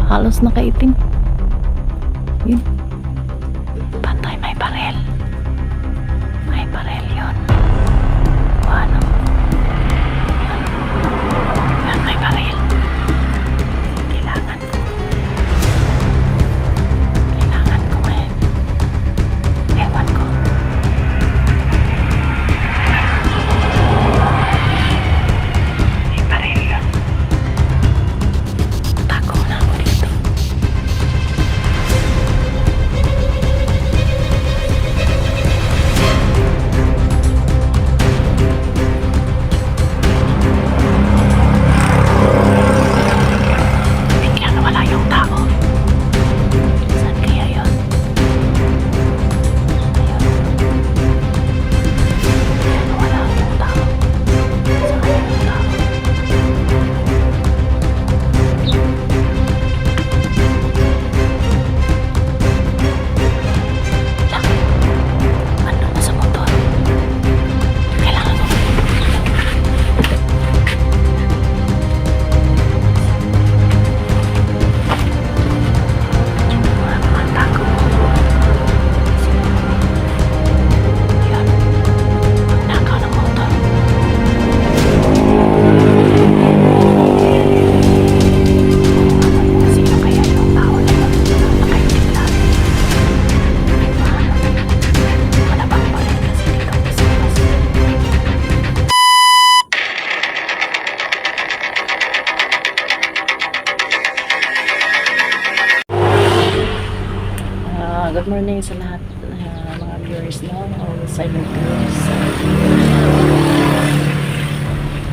halos nakaitim. Yun. Pantay, may barel. May barel yun. Ano? Yan, may barel. Kailangan ko. Kailangan ko ngayon. Ewan ko. May barel yun. Tago na ako dito. Biglang nawala yung tao. Saan kaya yun? Ayun. Biglang nawala yung tao. Saan kaya yung tao? Lang. Ano na sa motor? Kailangan ko. Tago. Yun. Magnakaw ng motor. Sino kaya yung tao na yun? Nakaitim lang. Malabang pa rin kasi dito sa labas. Good morning sa lahat mga viewers no, all silent viewers.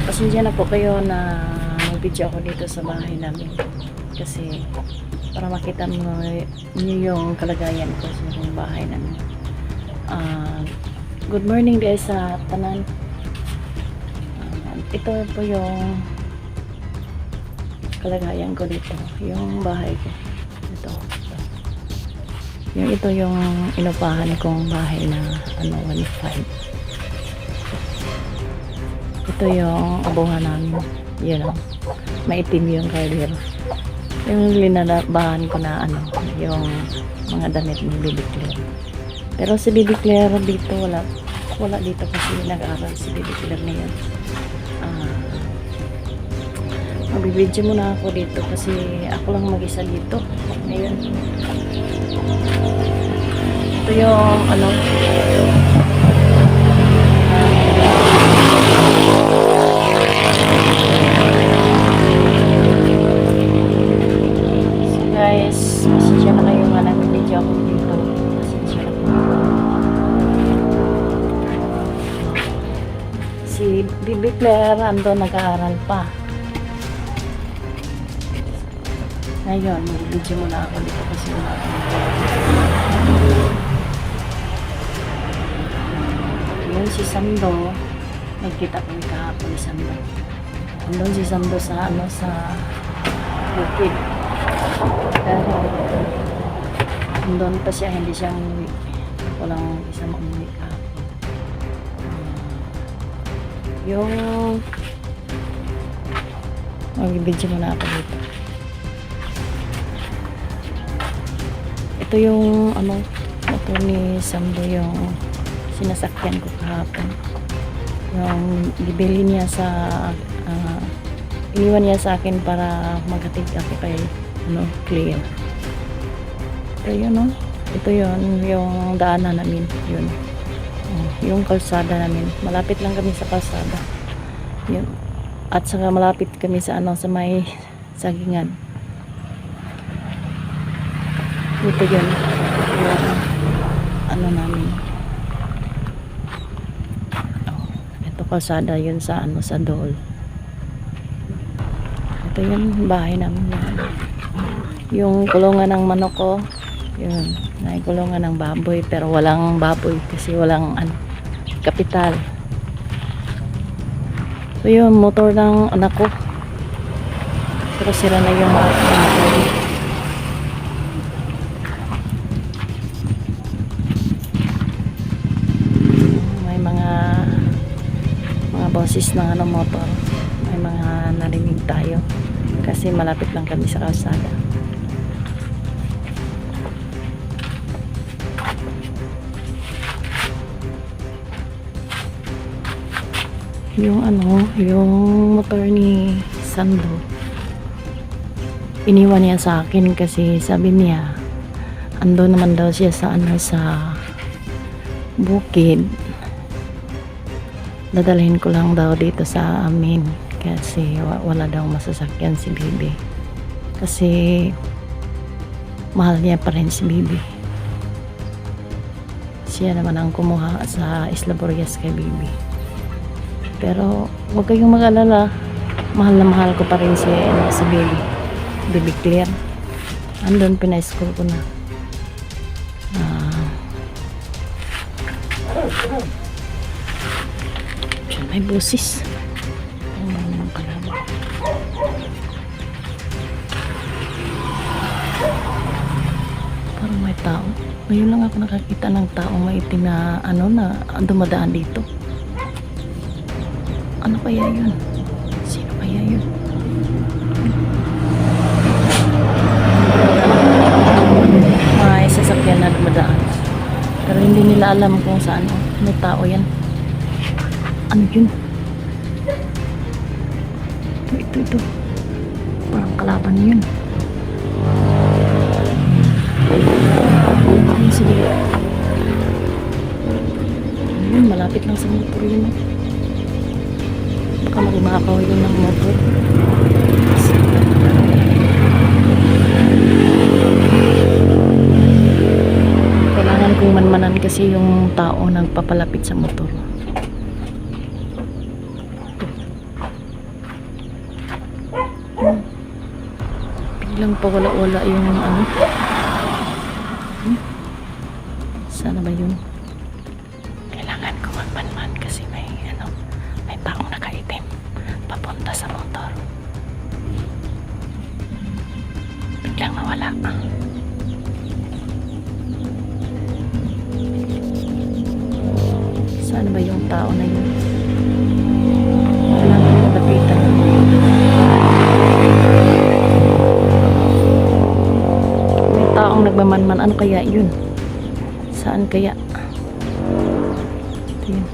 Pasensya na po kayo na mag-video ako dito sa bahay namin kasi para makita niyo yung kalagayan ko sa bahay namin. Good morning guys sa tanan. Ito po yung kalagayan ko dito, yung bahay ko. Ito. Yung ito yung inupahan kong bahay na 1.5. Ito yung abuhan namin. Yun o. Maitim yung kaldero. Yung linalabahan ko na yung mga damit ni Baby Claire. Pero si Baby Claire dito wala dito kasi nag-aaral si Baby Claire na yun. Magbibidyo muna ako dito kasi ako lang mag-isa dito. Ngayon. Ito yung so guys, pasensya na kayo nga nag-video ako dito. Pasensya na po. Si Baby Claire ando nag-aaral pa. Ngayon, mag-video muna ako dito kasi wala akong yun si Sando. Nagkita kami kahapon ni Sando. Andun si Sando sa sa bukid. Pero andun pa siya, hindi siya umuwi. Walang isang umuwi kahapon. Yung mag-video muna ako dito. Ito yung motor ni Sando, yung sinasakyan ko kahapon. Yung bibili niya sa iniwan niya sa akin para maghatid ako kay Claire. Ito yun ito yun yung daanan namin yun. Yung kalsada namin, malapit lang kami sa kalsada yun. At saka malapit kami sa sa may sagingan. Ito yun yung namin. Ito kalsada yun sa sa Dool. Ito yung bahay namin. Yung kulungan ng manok ko, yun, naikulungan ng baboy pero walang baboy kasi walang kapital. So yun, motor ng anak ko. Pero sira na yung motor. boses ng motor, may mga narinig tayo kasi malapit lang kami sa kalsada. yung ano, yung motor ni Sando. Iniwan niya sa akin kasi sabi niya ando naman daw siya sa ano, sa bukid. Dadalhin ko lang daw dito sa amin kasi wala daw masasakyan si Bibi. Kasi mahal niya pa rin si Bibi. Siya naman ang kumuha sa Isla Boreas kay Bibi. Pero huwag kayong mag-alala, mahal na mahal ko pa rin si Bibi. Bibi Claire. Andun, pina-school ko na. Diyan may busis. Ang mga kalabaw. Parang may tao. Ngayon lang ako nakakita ng taong maitim na ano na dumadaan dito. Ano kaya yun? Sino kaya yun? May sasakyan na dumadaan. Pero hindi nila alam kung saan. May tao yan. Ano yun? Ito. Parang kalaban yun. Ayun, sige. Ayun, malapit lang sa motor yun. Baka magmakaw yun ng motor. Kailangan kong manmanan kasi yung tao nagpapalapit sa motor. Biglang pawala-wala yung ano. Sana ba yun? Kailangan ko magmanman kasi may ano, may taong nakaitim papunta sa motor. Biglang nawala. Saan ba yung tao na yun? Kailangan ko lapitan. May taong nagmamanman. Ano kaya yun? Saan kaya? Ito yun.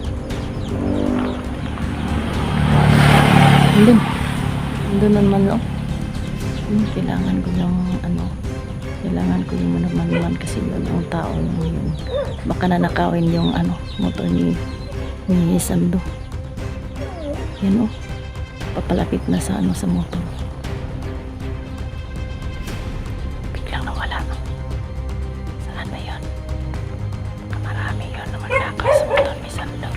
Andun naman, oh. Kailangan ko yung ano, kailangan ko yung manman kasi yun ang tao yun. Baka nanakawin yung ano, motor ni Sando. Yan, oh. Papalapit na sa ano, sa motor. Biglang nawala. Saan ba yun? Marami yun naman nakaw sa motor ni Sando.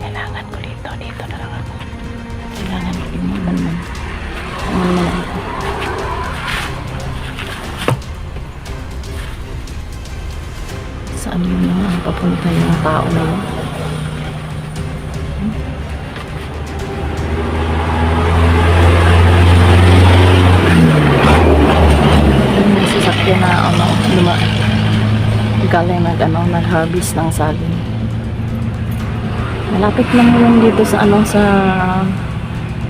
Kailangan ko dito na lang ako. Kailangan ko yung manman. Manman ako. Saan yun naman papunta yung tao na yun? Yung sasakyan na ano, galing nag-harvest ng saging. Malapit lang yun dito sa ano, sa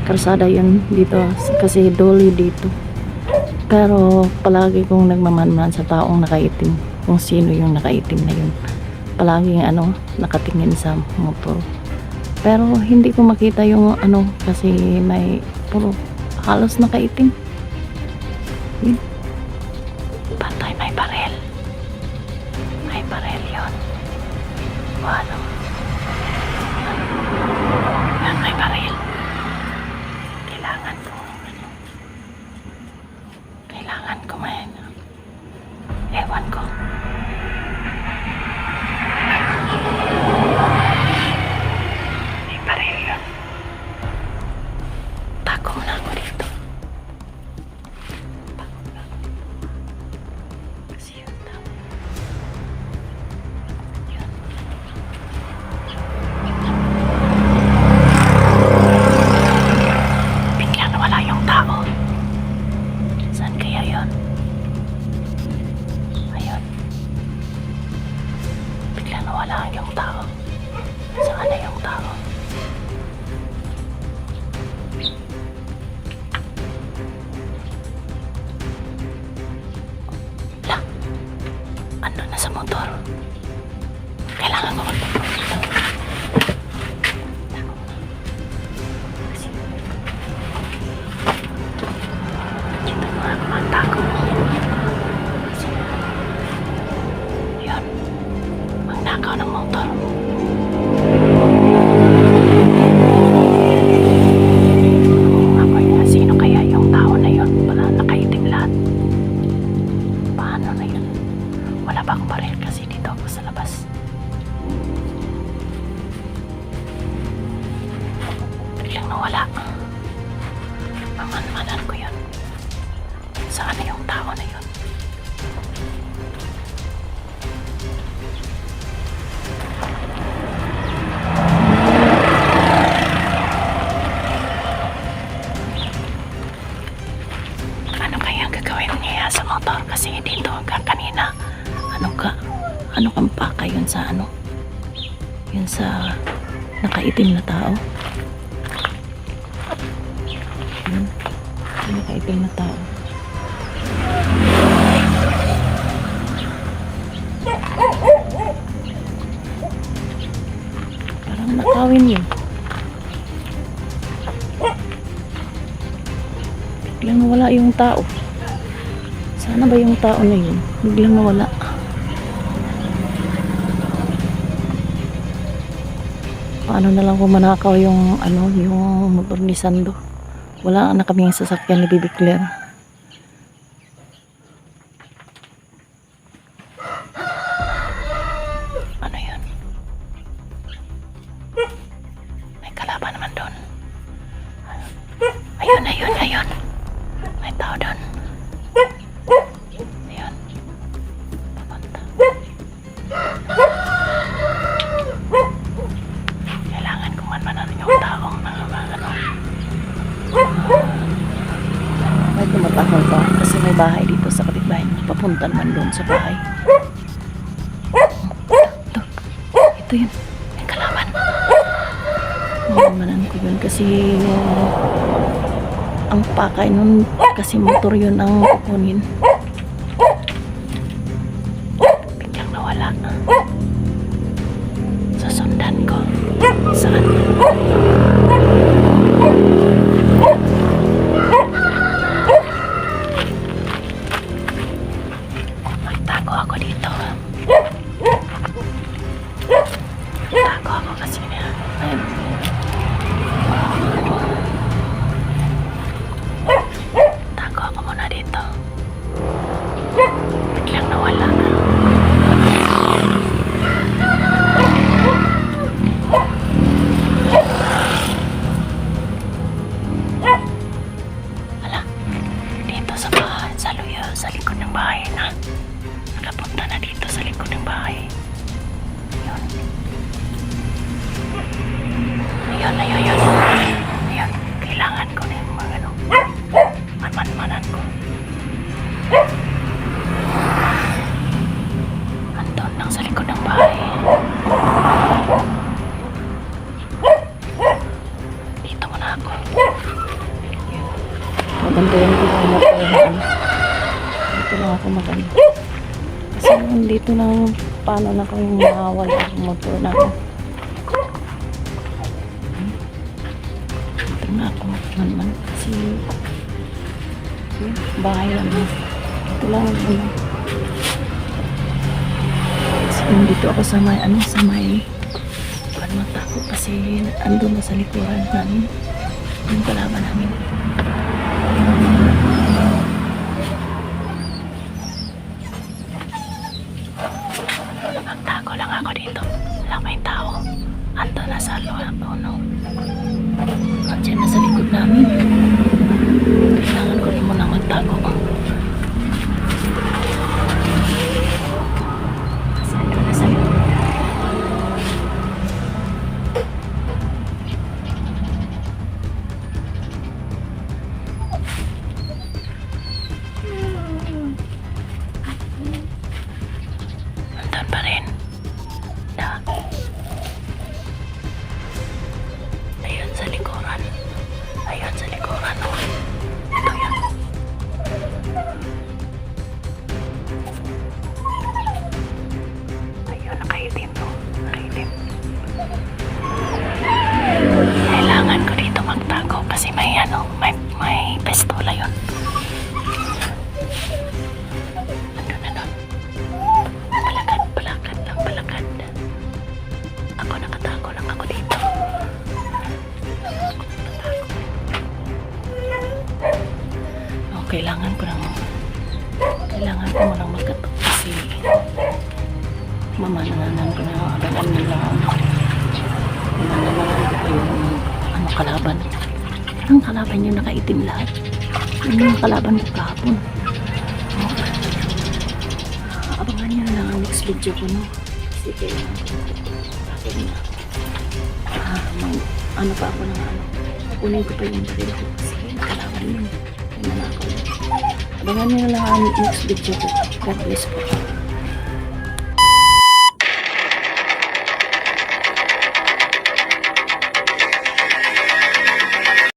kalsada yun dito kasi dolly dito. Pero palagi kong nagmamanman sa taong nakaitim, kung sino yung nakaitim na yun. Palagi ano, nakatingin sa motor. Pero hindi ko makita yung ano kasi may puro halos nakaitim. Yun. Pantay, may barel. May barel yun. O ano? Yan, may baril. Kailangan ko may ewan ko. May baril yun. Tago muna ako dito. motor. Kailangan ko magpapagod dito. Dito mo ako magtago. Yun. Magnakaw ng motor. Ako yun. Sino kaya yung tao na yun? Wala, nakaitim lahat. Paano na yun? Wala ba akong baril kasi dito ako sa labas. Biglang nawala. Mamanmanan ko yun. Saan na yung tao na yun? Ano kaya ang gagawin niya sa motor? Kasi dito hanggang kanina ano kang paka yun sa yun sa nakaitim na tao. Yun, yung nakaitim na tao. Parang nakawin yun. Biglang nawala yung tao. Sana ba yung tao na yun? Biglang nawala. Paano na lang kung manakaw yung yung motor ni Sando. Wala na kaming sasakyan ni Bibi Claire. Ano yun? May kalaban naman doon. Ayun. May tao doon. Ayun. Papunta. Kailangan ko man yung taong may tumatahol pa kasi may bahay dito sa kapitbahay. Papunta naman doon sa bahay. Ito yun. May kalaban. Manan ko yun kasi ang pakay nun kasi motor yun ang kukunin. Biglang nawala. Sasundan ko. Saan? Magtago ako dito. Tago ako kasi tago ako muna dito. Biglang nawala. Dito sa bahay, sa likod ng bahay na. Nakapunta na dito sa likod ng bahay. Ayun. Ayun. Kailangan ko na yung mga manmanan ko. Andun lang sa likod ng bahay. Dito muna ako. Maganda yung pinamatayan. Dito lang ako maganda. Kasi dito lang paano na kami mawawala yung motor namin. Dito na ako man kasi bahay lang. Dito lang ako. Kasi dito ako sa may matako kasi andun na sa likuran namin yung kalaban namin. Magtago lang ako dito. Wala may tao. Ando na sa loob. Andiyan na sa likod namin. Kailangan ko rin muna magtago. Kasi ando na sa likod. Andun pa rin. Ayun sa likuran. Ayun sa likuran. kailangan ko munang magkatok kasi mamananan ko na abangan nila mamananan ko yung ano kalaban. Ang kalaban yung nakaitim lahat. Yun yung kalaban ko kahapon. Abangan nyo na ang next video ko, no? Kasi kailangan ko ano pa ako ng ano. Kunin ko pa yung baril ko kasi nakalaban yun. May nanakaw. Abangan nyo na lang ang next video ko. God bless po.